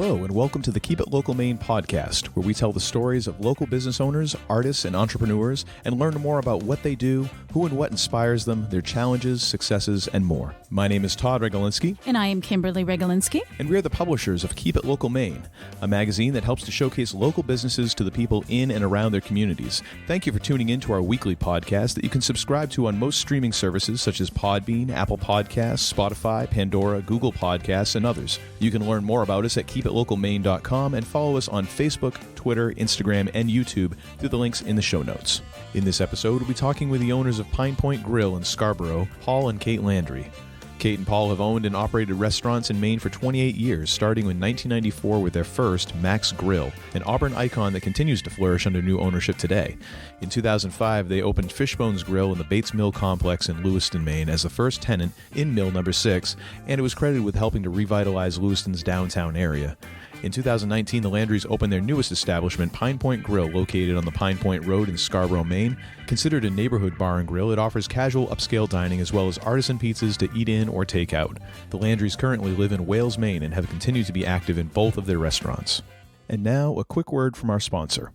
Hello, and welcome to the Keep It Local Maine podcast, where we tell the stories of local business owners, artists, and entrepreneurs, and learn more about what they do, who and what inspires them, their challenges, successes, and more. My name is Todd Regalinsky. And I am Kimberly Regalinsky. And we are the publishers of Keep It Local Maine, a magazine that helps to showcase local businesses to the people in and around their communities. Thank you for tuning in to our weekly podcast that you can subscribe to on most streaming services such as Podbean, Apple Podcasts, Spotify, Pandora, Google Podcasts, and others. You can learn more about us at keepitlocalmaine.com and follow us on Facebook, Twitter, Instagram, and YouTube through the links in the show notes. In this episode, we'll be talking with the owners of Pine Point Grill in Scarborough, Paul and Kate Landry. Kate and Paul have owned and operated restaurants in Maine for 28 years, starting in 1994 with their first, Max Grill, an Auburn icon that continues to flourish under new ownership today. In 2005, they opened Fishbones Grill in the Bates Mill Complex in Lewiston, Maine, as the first tenant in Mill Number 6, and it was credited with helping to revitalize Lewiston's downtown area. In 2019, the Landrys opened their newest establishment, Pine Point Grill, located on the Pine Point Road in Scarborough, Maine. Considered a neighborhood bar and grill, it offers casual upscale dining as well as artisan pizzas to eat in or take out. The Landrys currently live in Wales, Maine, and have continued to be active in both of their restaurants. And now, a quick word from our sponsor.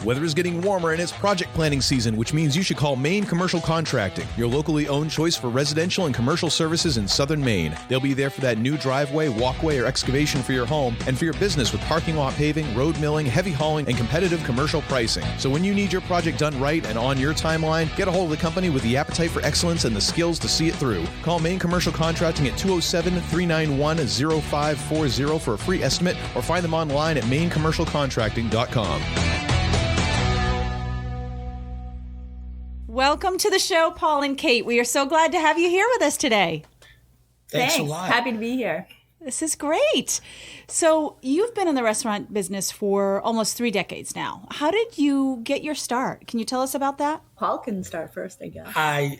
Weather is getting warmer and it's project planning season, which means you should call Maine Commercial Contracting, your locally owned choice for residential and commercial services in southern Maine. They'll be there for that new driveway, walkway, or excavation for your home and for your business with parking lot paving, road milling, heavy hauling, and competitive commercial pricing. So when you need your project done right and on your timeline, get a hold of the company with the appetite for excellence and the skills to see it through. Call Maine Commercial Contracting at 207-391-0540 for a free estimate or find them online at mainecommercialcontracting.com. Welcome to the show, Paul and Kate. We are so glad to have you here with us today. Thanks a lot. Happy to be here. This is great. So you've been in the restaurant business for almost 3 decades now. How did you get your start? Can you tell us about that? Paul can start first, I guess.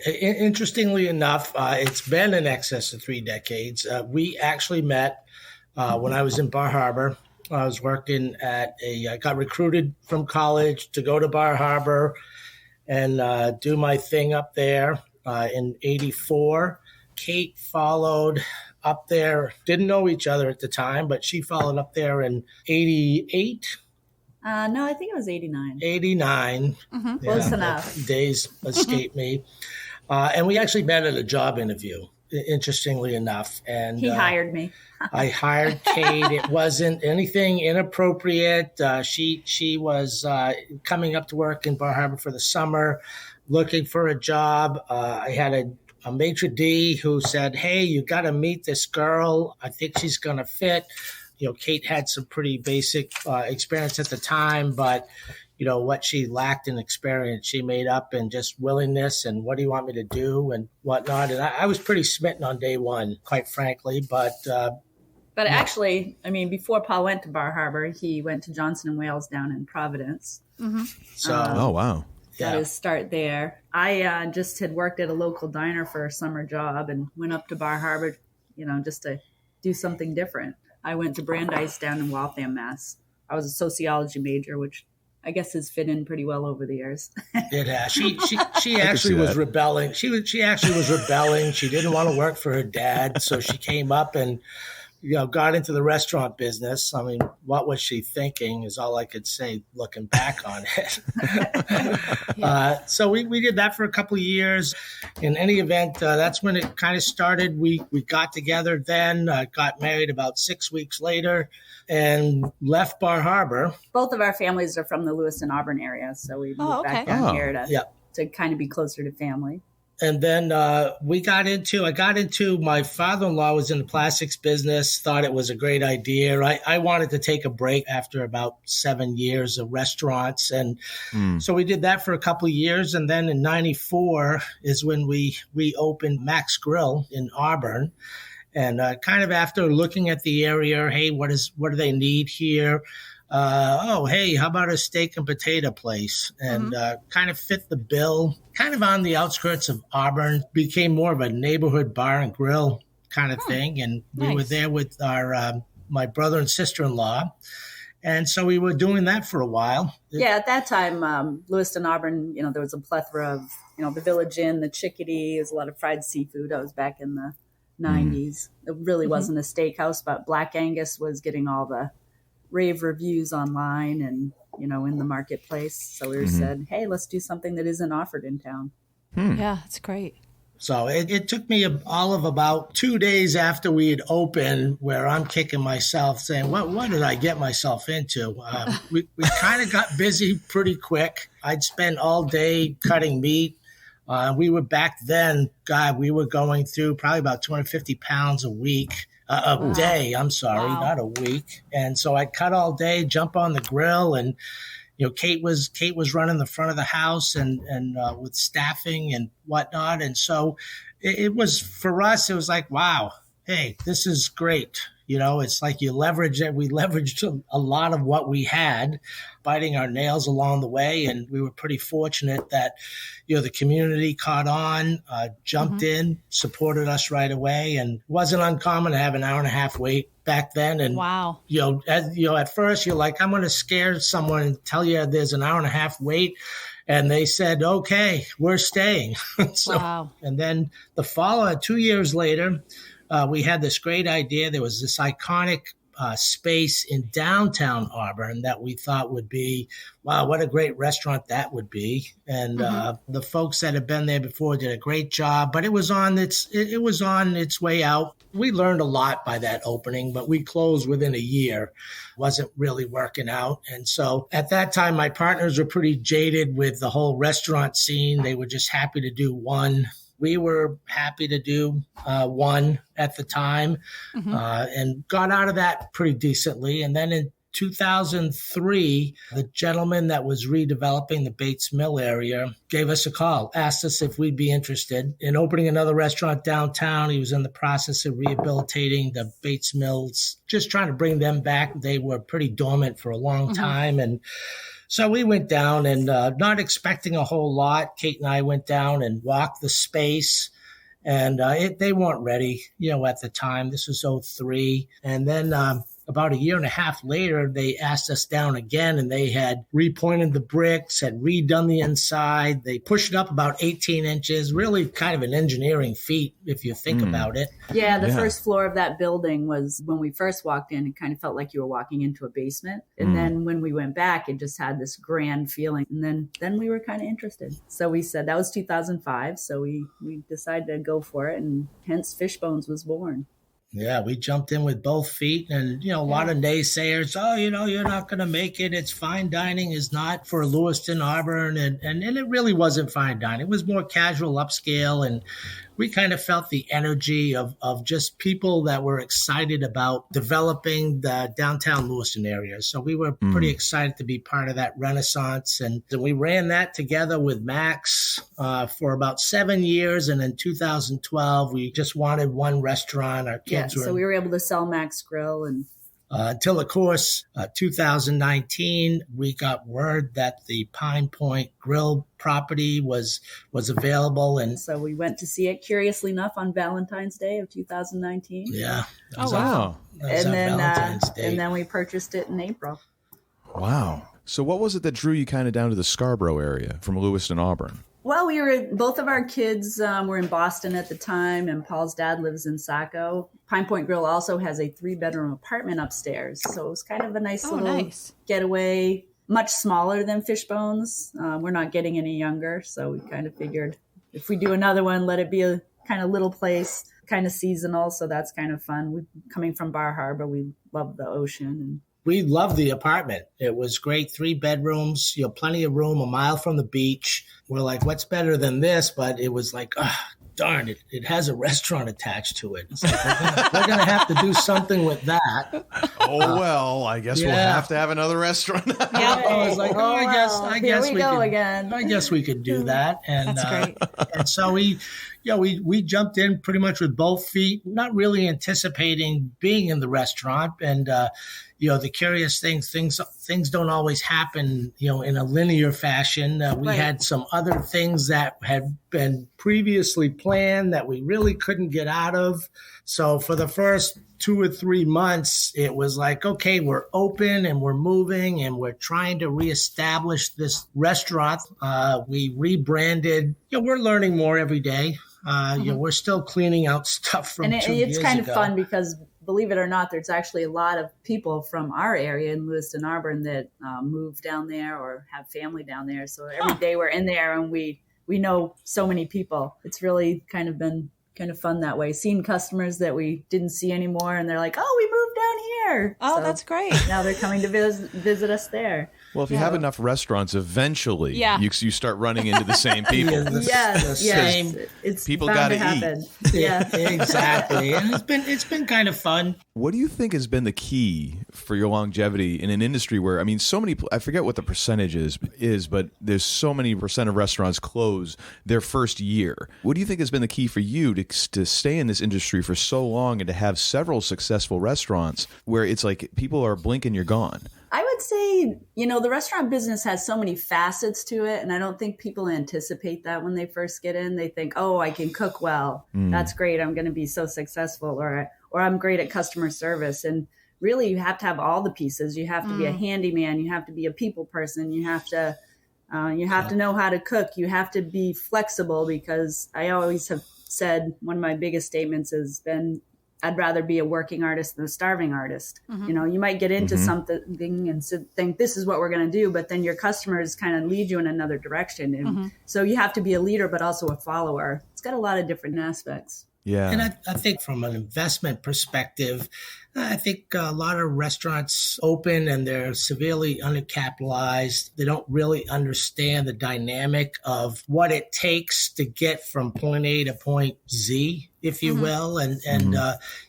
Interestingly enough, it's been in excess of 3 decades. We actually met when I was in Bar Harbor. I was working I got recruited from college to go to Bar Harbor and do my thing up there in 84. Kate followed up there. Didn't know each other at the time, but she followed up there in 88. No, I think it was 89. 89. Mm-hmm. Yeah, close enough. Days escape me. And we actually met at a job interview, interestingly enough. And he hired me. I hired Kate. It wasn't anything inappropriate. She was coming up to work in Bar Harbor for the summer, looking for a job. I had a maitre d' who said, "Hey, you got to meet this girl. I think she's going to fit." You know, Kate had some pretty basic experience at the time, but you know, what she lacked in experience, she made up in just willingness and what do you want me to do and whatnot. And I was pretty smitten on day one, quite frankly. But actually, I mean, before Paul went to Bar Harbor, he went to Johnson & Wales down in Providence. Mm-hmm. So, oh, wow. Got his start there. I just had worked at a local diner for a summer job and went up to Bar Harbor, you know, just to do something different. I went to Brandeis down in Waltham, Mass. I was a sociology major, which I guess has fit in pretty well over the years. It has. She actually was rebelling. She actually was rebelling. She didn't want to work for her dad, so she came up and got into the restaurant business. I mean, what was she thinking is all I could say looking back on it. So we did that for a couple of years. In any event, that's when it kind of started. We got together then, got married about 6 weeks later, and left Bar Harbor. Both of our families are from the Lewiston, Auburn area, so we moved back down here to kind of be closer to family. And then I got into my father-in-law was in the plastics business, thought it was a great idea. I wanted to take a break after about 7 years of restaurants. And so we did that for a couple of years. And then in 94 is when we opened Max Grill in Auburn. And kind of after looking at the area, hey, what do they need here? Hey, how about a steak and potato place? And kind of fit the bill, kind of on the outskirts of Auburn, became more of a neighborhood bar and grill kind of thing. And we were there with our my brother and sister-in-law. And so we were doing that for a while. Yeah, at that time, Lewiston, Auburn, there was a plethora of, the Village Inn, the Chickadee, there's a lot of fried seafood. I was back in the 90s. It really wasn't a steakhouse, but Black Angus was getting all the rave reviews online and, in the marketplace. So we said, hey, let's do something that isn't offered in town. Yeah, that's great. So it took me all of about 2 days after we had opened where I'm kicking myself saying, what did I get myself into? We kind of got busy pretty quick. I'd spend all day cutting meat. We were back then, God, we were going through probably about 250 pounds a week, a day, I'm sorry, not a week. And so I'd cut all day, jump on the grill, and Kate was running the front of the house and with staffing and whatnot. And so it was, for us, it was like, wow, hey, this is great. It's like we leveraged a lot of what we had, biting our nails along the way. And we were pretty fortunate that, the community caught on, jumped in, supported us right away. And it wasn't uncommon to have an hour and a half wait back then. And, wow. At first you're like, I'm going to scare someone and tell you there's an hour and a half wait. And they said, okay, we're staying. Wow. And then the following 2 years later, we had this great idea. There was this iconic space in downtown Auburn that we thought would be, wow, what a great restaurant that would be. And the folks that had been there before did a great job, but it was on its way out. We learned a lot by that opening, but we closed within a year. Wasn't really working out. And so at that time, my partners were pretty jaded with the whole restaurant scene. They were just happy to do one. We were happy to do one at the time and got out of that pretty decently. And then in 2003, the gentleman that was redeveloping the Bates Mill area gave us a call, asked us if we'd be interested in opening another restaurant downtown. He was in the process of rehabilitating the Bates Mills, just trying to bring them back. They were pretty dormant for a long time. And so we went down and not expecting a whole lot. Kate and I went down and walked the space, and they weren't ready, at the time. This was 2003. And then about a year and a half later, they asked us down again, and they had repointed the bricks, had redone the inside. They pushed it up about 18 inches, really kind of an engineering feat if you think about it. Yeah, the first floor of that building was, when we first walked in, it kind of felt like you were walking into a basement. And then when we went back, it just had this grand feeling. And then we were kind of interested. So we said, that was 2005. So we decided to go for it, and hence Fishbones was born. Yeah, we jumped in with both feet, and, a lot of naysayers, you're not going to make it. It's fine dining is not for Lewiston, Auburn. And it really wasn't fine dining. It was more casual, upscale. And we kind of felt the energy of just people that were excited about developing the downtown Lewiston area. So we were pretty excited to be part of that renaissance. And we ran that together with Max for about 7 years. And in 2012, we just wanted one restaurant. Our kids were... So we were able to sell Max Grill, and until, of course, 2019, we got word that the Pine Point Grill property was available. And so we went to see it, curiously enough, on Valentine's Day of 2019. Yeah. Oh, wow. And then we purchased it in April. Wow. So what was it that drew you kind of down to the Scarborough area from Lewiston, Auburn? Well, both of our kids were in Boston at the time, and Paul's dad lives in Saco. Pine Point Grill also has a 3-bedroom apartment upstairs. So it was kind of a nice getaway, much smaller than Fishbones. We're not getting any younger. So we kind of figured if we do another one, let it be a kind of little place, kind of seasonal. So that's kind of fun. Coming from Bar Harbor, we love the ocean. And we loved the apartment. It was great. 3 bedrooms, plenty of room, a mile from the beach. We're like, what's better than this? But it was like, darn it, it has a restaurant attached to it. It's like, we're going to have to do something with that. Oh, well, I guess we'll have to have another restaurant. I was like, I guess we go could, again. I guess we could do that. And, That's great. And so we jumped in pretty much with both feet, not really anticipating being in the restaurant. And, the curious things don't always happen, in a linear fashion. We had some other things that had been previously planned that we really couldn't get out of. So for the first 2 or 3 months, it was like, okay, we're open and we're moving and we're trying to reestablish this restaurant. We rebranded. We're learning more every day. We're still cleaning out stuff from and 2 years it's kind ago. of fun because, believe it or not, there's actually a lot of people from our area in Lewiston, Auburn that move down there or have family down there. So every day we're in there and we know so many people. It's really kind of been kind of fun that way, seeing customers that we didn't see anymore, and they're like, "Oh, we moved down here." Oh, So that's great. now they're coming to visit us there. Well, if you have enough restaurants, eventually you start running into the same people. Yes. It's People bound gotta to happen. eat. Yeah, Exactly. And it's been kind of fun. What do you think has been the key for your longevity in an industry where, I mean, so many, I forget what the percentage is, but there's so many percent of restaurants close their first year. What do you think has been the key for you to stay in this industry for so long and to have several successful restaurants where it's like people are blinking, you're gone? I would say, the restaurant business has so many facets to it, and I don't think people anticipate that when they first get in. They think, "Oh, I can cook well. That's great. I'm going to be so successful," or "I'm great at customer service." And really, you have to have all the pieces. You have to be a handyman. You have to be a people person. You have to know how to cook. You have to be flexible, because I always have said one of my biggest statements has been, I'd rather be a working artist than a starving artist. You might get into something and think this is what we're going to do, but then your customers kind of lead you in another direction. And so you have to be a leader, but also a follower. It's got a lot of different aspects. Yeah. And I think from an investment perspective, I think a lot of restaurants open and they're severely undercapitalized. They don't really understand the dynamic of what it takes to get from point A to point Z, if you will. And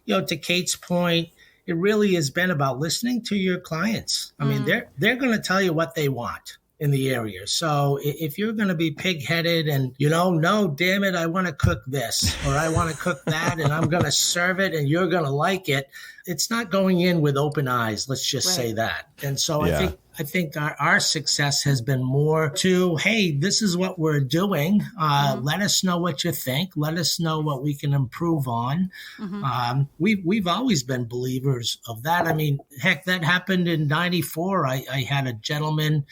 to Kate's point, it really has been about listening to your clients. I mean, they're going to tell you what they want in the area. So if you're going to be pig-headed and, no, damn it, I want to cook this or I want to cook that and I'm going to serve it and you're going to like it, it's not going in with open eyes. Let's just say that. And so I think our success has been more to, hey, this is what we're doing. Let us know what you think. Let us know what we can improve on. We've always been believers of that. I mean, heck, that happened in 94. I had a gentleman.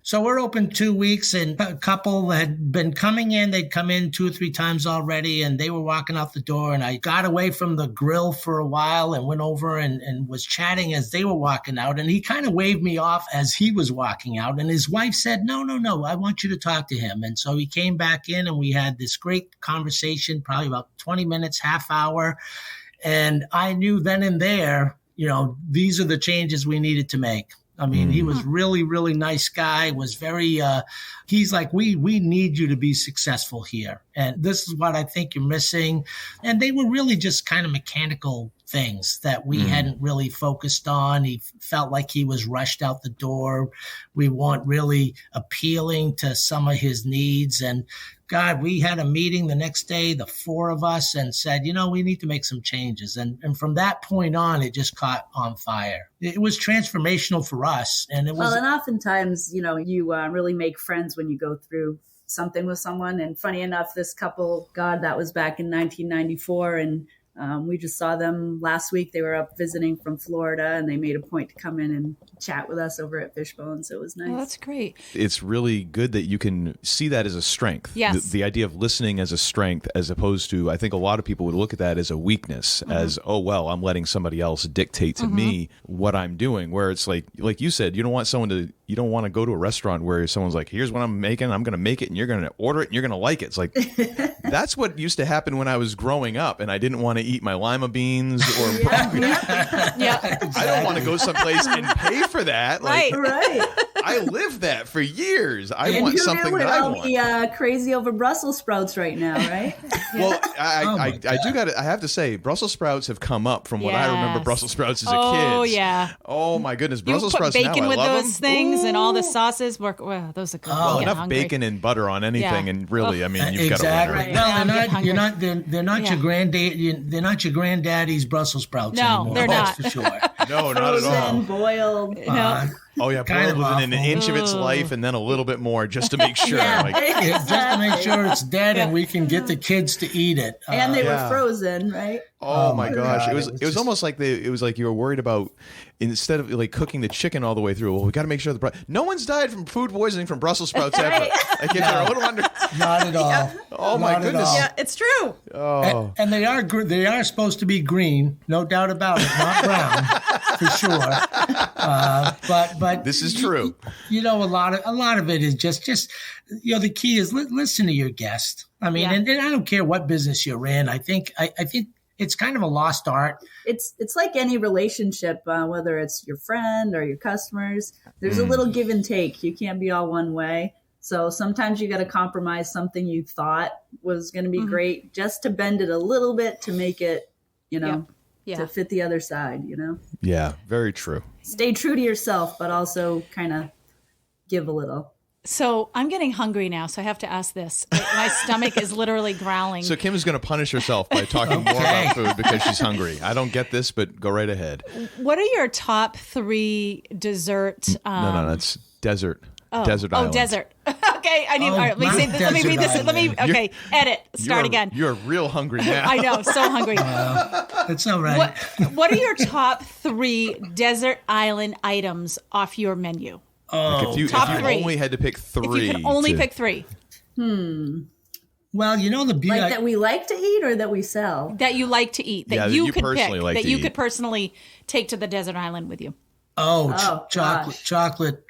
So we're open 2 weeks, and a couple had been coming in. They'd come in 2 or 3 times already, and they were walking out the door. And I got away from the grill for a while and went over and was chatting as they were walking out. And he kind of waved me off as he was walking out. And his wife said, no, I want you to talk to him. And so he came back in, and we had this great conversation, probably about 20 minutes, half hour. And I knew then and there, these are the changes we needed to make. I mean, he was really, really nice guy, was very, he's like, we need you to be successful here. And this is what I think you're missing. And they were really just kind of mechanical things that we hadn't really focused on. He felt like he was rushed out the door. We weren't really appealing to some of his needs. And God, we had a meeting the next day, the 4 of us, and said, we need to make some changes. And from that point on, it just caught on fire. It was transformational for us. And it was. Well, and oftentimes, you really make friends when you go through something with someone. And funny enough, this couple, God, that was back in 1994. And we just saw them last week. They were up visiting from Florida, and they made a point to come in and chat with us over at Fishbone. So it was nice. Oh, that's great. It's really good that you can see that as a strength. Yes. The idea of listening as a strength, as opposed to, I think a lot of people would look at that as a weakness, as, oh, well, I'm letting somebody else dictate to me what I'm doing. Where it's like you said, you don't want to go to a restaurant where someone's like, here's what I'm making, I'm going to make it, and you're going to order it, and you're going to like it. It's like, that's what used to happen when I was growing up, and I didn't want to eat my lima beans or I don't want to go someplace and pay for that. Right. I lived that for years. I want something that I want. Be crazy over Brussels sprouts right now, right? Well, I have to say, Brussels sprouts have come up from what I remember Brussels sprouts as a kid. Oh, yeah. Oh, my goodness. You Brussels put sprouts now, bacon I with love those them. things and all the sauces. Wow, those are good. Well, enough bacon and butter on anything, and really, I mean, you've got to wonder. Exactly. Well, they're not your granddad. They're not your granddaddy's Brussels sprouts anymore. They're not. That's for sure. No, not at all. Boiled. Oh yeah, Kind boiled of within an awful. inch of its life, and then a little bit more just to make sure. Yeah. Like, Yeah, just to make sure it's dead and we can get the kids to eat it. And they Yeah. were frozen, right? oh my gosh, God, it was just- almost like it was like you were worried about, instead of like cooking the chicken all the way through. Well, we got to make sure no one's died from food poisoning from Brussels sprouts ever. Right. Like if they're a little under. Not at all. Oh my Not at goodness. all. Yeah, it's true. Oh. And they are supposed to be green, no doubt about it, not brown for sure. But This is true. You know, a lot of it is just the key is listen to your guest. I mean, Yeah. and I don't care what business you're in. I think it's kind of a lost art. It's like any relationship, whether it's your friend or your customers. There's a little give and take. You can't be all one way. So sometimes you got to compromise something you thought was going to be great just to bend it a little bit to make it, Yeah. to fit the other side, Yeah, very true. Stay true to yourself, but also kind of give a little. So I'm getting hungry now, so I have to ask this. My stomach is literally growling. So Kim is going to punish herself by talking more about food because she's hungry. I don't get this, but go right ahead. What are your top 3 dessert? No, that's desert. Desert Oh, island. desert. Okay, I need. all right, let me my say this. Let me read this. desert Let me. island. Okay, edit. Start again. You're real hungry now. I know, so hungry. It's all right. What are your top 3 desert island items off your menu? If you Top 3. only had to pick 3. If you could only pick 3 Well, the beauty. Like that we like to eat or that we sell? that you like to eat, that Yeah, that you you could personally pick, like that to you eat. could personally take to the desert island with you. Chocolate.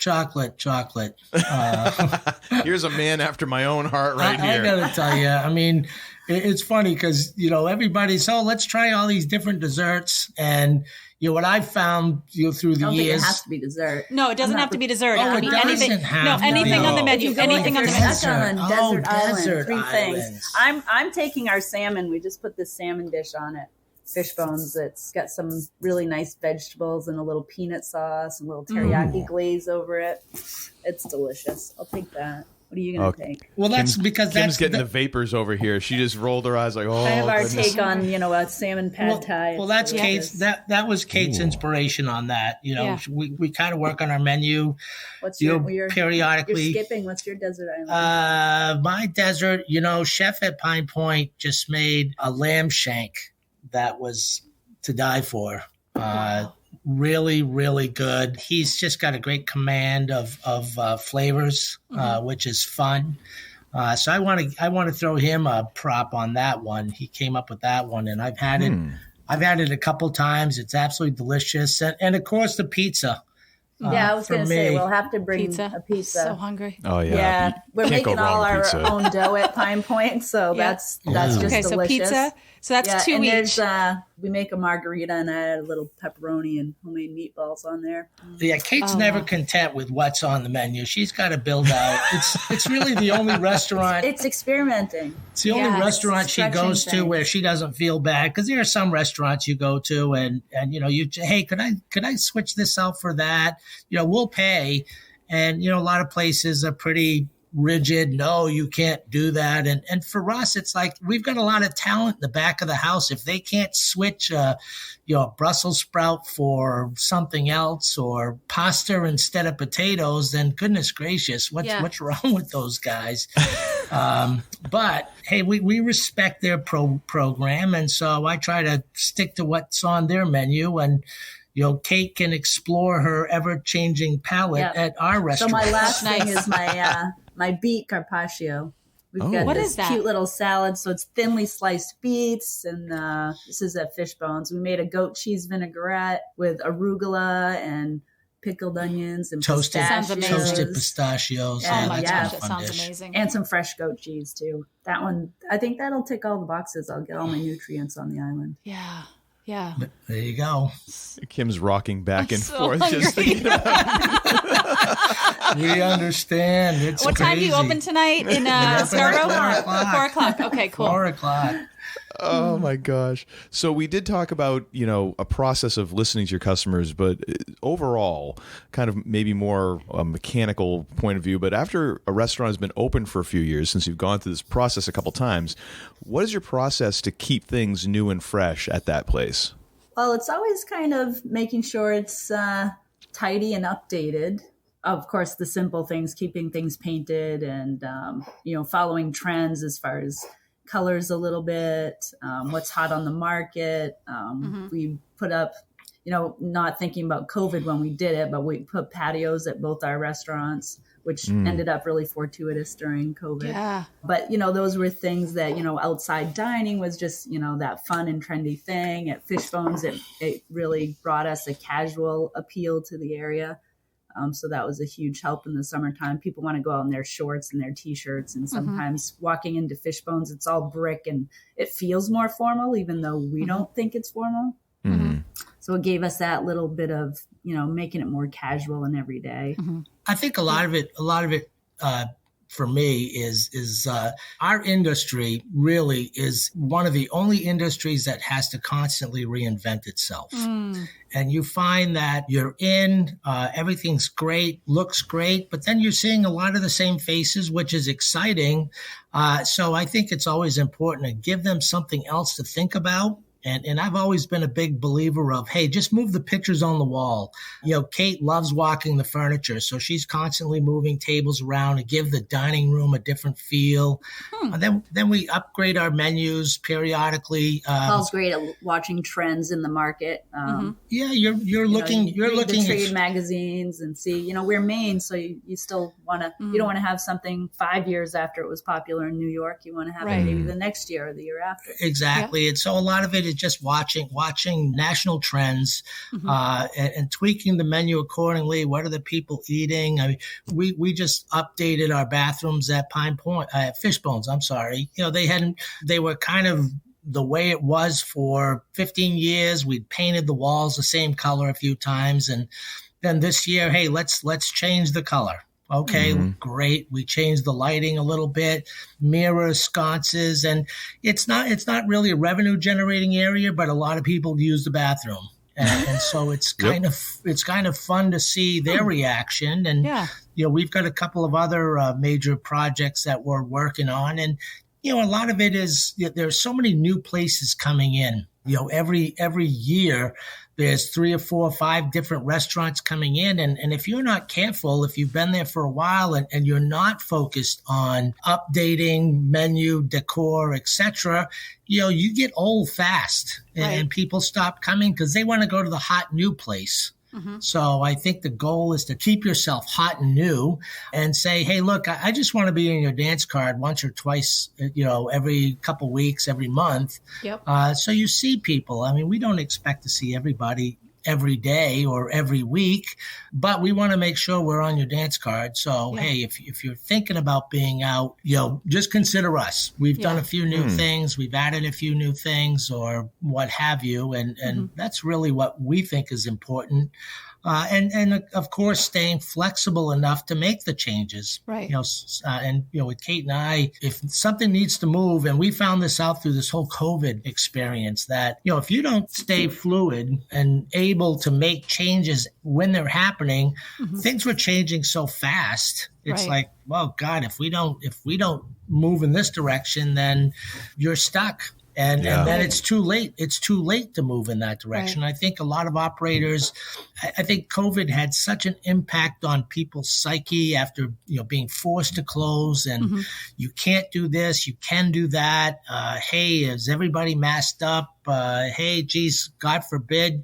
Here's a man after my own heart right I here. gotta tell you, I mean, it's funny because everybody's let's try all these different desserts, and what I've found through the I don't think years. it has to be dessert. No, it doesn't have to be dessert. Oh, I it mean, doesn't anything. have No, to anything be. on the Oh, menu. If you go Anything if on the you're menu. stuck on Oh, desert island, desert 3 things. islands. I'm taking our salmon. We just put this salmon dish on it. Fish bones. It's got some really nice vegetables and a little peanut sauce and a little teriyaki glaze over it. It's delicious. I'll take that. What are you going to take? Well, that's because Kim's that's getting the vapors over here. She just rolled her eyes like, oh, Kind of our goodness. take on, a salmon pad thai. Well, that's It's Kate's. delicious. That was Kate's inspiration on that. Yeah. We kind of work on our menu. What's You're periodically. You're skipping. What's your desert island? My desert, chef at Pine Point just made a lamb shank that was to die for. Really, really good. He's just got a great command of flavors, which is fun. So I want to throw him a prop on that one. He came up with that one, and I've had it. I've had it a couple times. It's absolutely delicious, and of course the pizza. Yeah, I was for going to say, me. we'll have to bring Pizza. a pizza. So hungry. Oh, yeah. Yeah, You we're can't go making wrong all with our pizza. own dough at Pine Point, so Yeah. that's just Okay, so delicious. pizza. So that's 2 and each. there's we make a margarita and I add a little pepperoni and homemade meatballs on there. Yeah, Kate's never content with what's on the menu. She's got to build out. It's really the only restaurant. It's experimenting. It's the only Yes, restaurant she stretching goes to things. where she doesn't feel bad, because there are some restaurants you go to and hey, could I switch this out for that? We'll pay, and a lot of places are pretty rigid. No, you can't do that. And for us, it's like we've got a lot of talent in the back of the house. If they can't switch a Brussels sprout for something else or pasta instead of potatoes, then goodness gracious, what's wrong with those guys? But hey, we respect their program, and so I try to stick to what's on their menu, and Kate can explore her ever-changing palette at our So restaurant. my last Nice. thing is my beet carpaccio. We've got What this is that? cute little salad. So it's thinly sliced beets, and this is at Fish Bones. We made a goat cheese vinaigrette with arugula and pickled onions and toasted Sounds amazing. pistachios. Yeah, Oh my that's gosh, a that fun sounds dish. amazing. and some fresh goat cheese too. That one, I think that'll tick all the boxes. I'll get all my nutrients on the island. Yeah. Yeah. There you go. Kim's rocking back and so forth. Just hungry. thinking about We understand. It's What time do you crazy. open tonight in at Scarborough? 4:00. 4 o'clock. Okay, cool. 4 o'clock. Oh my gosh. So we did talk about, a process of listening to your customers, but overall, kind of maybe more a mechanical point of view, but after a restaurant has been open for a few years, since you've gone through this process a couple times, what is your process to keep things new and fresh at that place? Well, it's always kind of making sure it's tidy and updated. Of course, the simple things, keeping things painted and, following trends as far as colors a little bit, what's hot on the market. We put up, not thinking about COVID when we did it, but we put patios at both our restaurants, which ended up really fortuitous during COVID. Yeah. But, those were things that, outside dining was just, that fun and trendy thing. At Fishbones, it really brought us a casual appeal to the area. So that was a huge help in the summertime. People want to go out in their shorts and their T-shirts. And sometimes walking into Fishbones, it's all brick and it feels more formal, even though we don't think it's formal. So it gave us that little bit of, making it more casual and everyday. I think a lot of it, for me is our industry really is one of the only industries that has to constantly reinvent itself. And you find that you're everything's great, looks great, but then you're seeing a lot of the same faces, which is exciting. So I think it's always important to give them something else to think about. And I've always been a big believer of, hey, just move the pictures on the wall. Kate loves walking the furniture, so she's constantly moving tables around to give the dining room a different feel. And then we upgrade our menus periodically. Paul's great at watching trends in the market. Yeah, you're looking the trade magazines and see. We're Maine, so you still want to. You don't want to have something 5 years after it was popular in New York. You want to have it maybe the next year or the year after. Exactly, and so a lot of it is just watching national trends and tweaking the menu accordingly. What are the people eating? I mean, we just updated our bathrooms at Fishbones. I'm sorry. They were kind of the way it was for 15 years. We'd painted the walls the same color a few times. And then this year, hey, let's change the color. Okay, great. We changed the lighting a little bit, mirrors, sconces, and it's not really a revenue generating area, but a lot of people use the bathroom. And so it's kind of fun to see their reaction. And, we've got a couple of other major projects that we're working on. And, a lot of it is there's so many new places coming in. Every year there's 3 or 4 or 5 different restaurants coming in. And if you're not careful, if you've been there for a while and you're not focused on updating menu, decor, etc., you get old fast and people stop coming because they want to go to the hot new place. So I think the goal is to keep yourself hot and new and say, hey, look, I just want to be in your dance card once or twice, every couple weeks, every month. So you see people. I mean, we don't expect to see everybody every day or every week, but we want to make sure we're on your dance card. So, hey, if you're thinking about being out, just consider us. We've done a few new things. We've added a few new things or what have you. And that's really what we think is important. And of course, staying flexible enough to make the changes. Right. With Kate and I, if something needs to move, and we found this out through this whole COVID experience, that, if you don't stay fluid and able to make changes when they're happening, things were changing so fast. It's like, well, God, if we don't move in this direction, then you're stuck. And then it's too late. It's too late to move in that direction. I think a lot of operators, I think COVID had such an impact on people's psyche after, being forced to close and you can't do this, you can do that. Hey, is everybody masked up? Hey, geez, God forbid,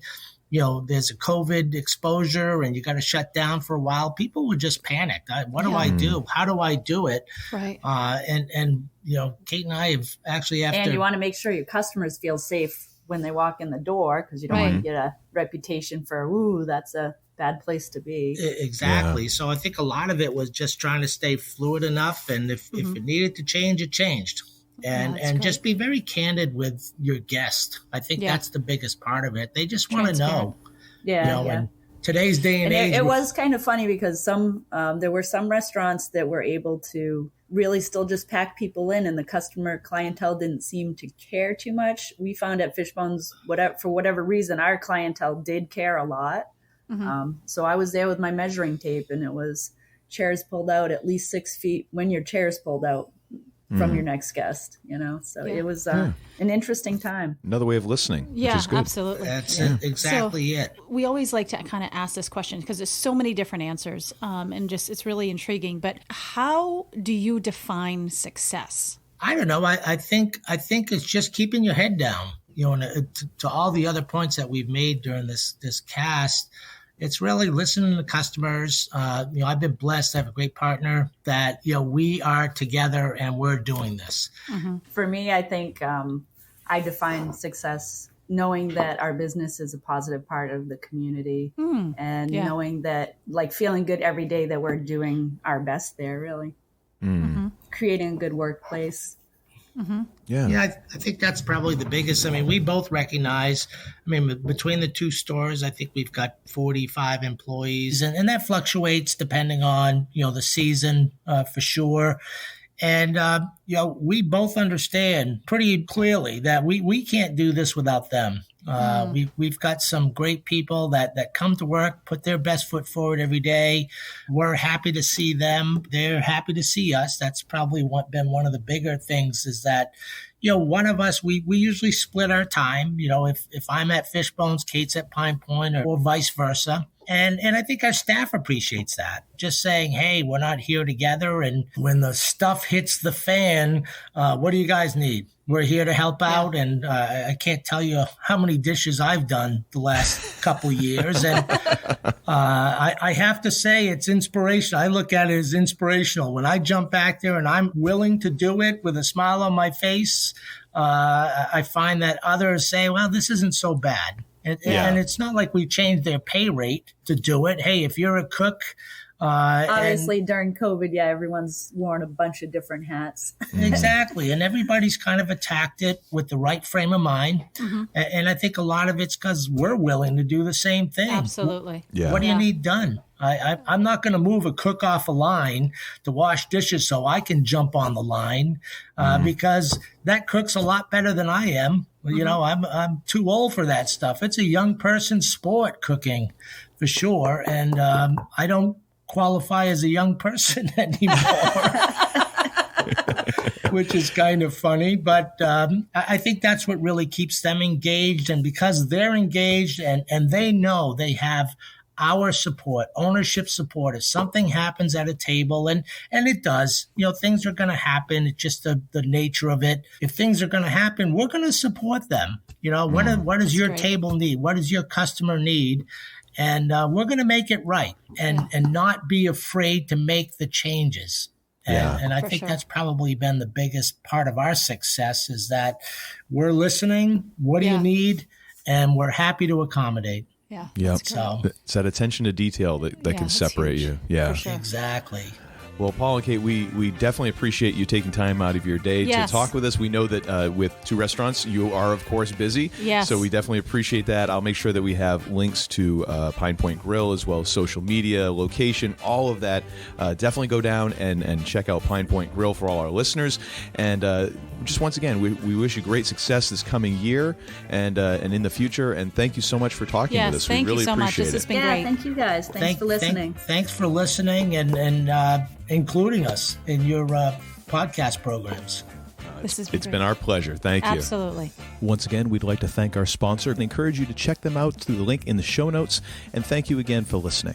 there's a COVID exposure and you got to shut down for a while. People were just panicked. What do I do? How do I do it? Right. And Kate and I have actually and you want to make sure your customers feel safe when they walk in the door, because you don't want to get a reputation for, that's a bad place to be. Exactly. So I think a lot of it was just trying to stay fluid enough. And if it needed to change, it changed. And just be very candid with your guest. I think that's the biggest part of it. They just want to know. In today's day and age. It was kind of funny because there were some restaurants that were able to really still just pack people in, and the customer clientele didn't seem to care too much. We found at Fishbones, for whatever reason, our clientele did care a lot. So I was there with my measuring tape, and it was chairs pulled out at least 6 feet. When your chair's pulled out, from your next guest, So it was an interesting time. Another way of listening, Yeah, which is good. absolutely. That's exactly it. We always like to kind of ask this question because there's so many different answers, and just it's really intriguing. But how do you define success? I don't know. I think it's just keeping your head down. And to all the other points that we've made during this cast, it's really listening to customers. I've been blessed. I have a great partner that, we are together and we're doing this. Mm-hmm. For me, I think I define success knowing that our business is a positive part of the community and knowing that, like, feeling good every day that we're doing our best there, really. Mm-hmm. Creating a good workplace. Mm-hmm. Yeah, I think that's probably the biggest. I mean, we both recognize, between the two stores, I think we've got 45 employees, and that fluctuates depending on, the season for sure. And, we both understand pretty clearly that we can't do this without them. We've got some great people that come to work, put their best foot forward every day. We're happy to see them. They're happy to see us. That's probably been one of the bigger things is that, one of us, we usually split our time. If I'm at Fishbones, Kate's at Pine Point or vice versa. And I think our staff appreciates that. Just saying, hey, we're not here together. And when the stuff hits the fan, what do you guys need? We're here to help out. And I can't tell you how many dishes I've done the last couple years. And I have to say it's inspirational. I look at it as inspirational. When I jump back there and I'm willing to do it with a smile on my face, I find that others say, well, this isn't so bad. And it's not like we changed their pay rate to do it. Hey, if you're a cook, obviously during COVID, everyone's worn a bunch of different hats. Exactly. And everybody's kind of attacked it with the right frame of mind. Mm-hmm. And I think a lot of it's because we're willing to do the same thing. Absolutely. Yeah. What do you need done? I'm not going to move a cook off a line to wash dishes so I can jump on the line because that cook's a lot better than I am. I'm too old for that stuff. It's a young person's sport, cooking, for sure. And I don't qualify as a young person anymore, which is kind of funny. But I think that's what really keeps them engaged. And because they're engaged and they know they have our support, ownership support. If something happens at a table, and it does, things are going to happen. It's just the nature of it. If things are going to happen, we're going to support them. What does your table need? What does your customer need? And we're going to make it right and not be afraid to make the changes. And I think that's probably been the biggest part of our success is that we're listening. What do you need? And we're happy to accommodate. Yeah. Yep. So it's that attention to detail that can separate you. Yeah. Sure. Exactly. Well, Paul and Kate, we definitely appreciate you taking time out of your day to talk with us. We know that with two restaurants, you are, of course, busy. Yes. So we definitely appreciate that. I'll make sure that we have links to Pine Point Grill as well as social media, location, all of that. Definitely go down and check out Pine Point Grill for all our listeners. And just once again, we wish you great success this coming year and in the future. And thank you so much for talking with us. Thank we really you so much. This has been great. Thank you guys. Thanks for listening. Thanks for listening and including us in your podcast programs. It's been our pleasure. Thank you. Absolutely. Once again, we'd like to thank our sponsor and encourage you to check them out through the link in the show notes. And thank you again for listening.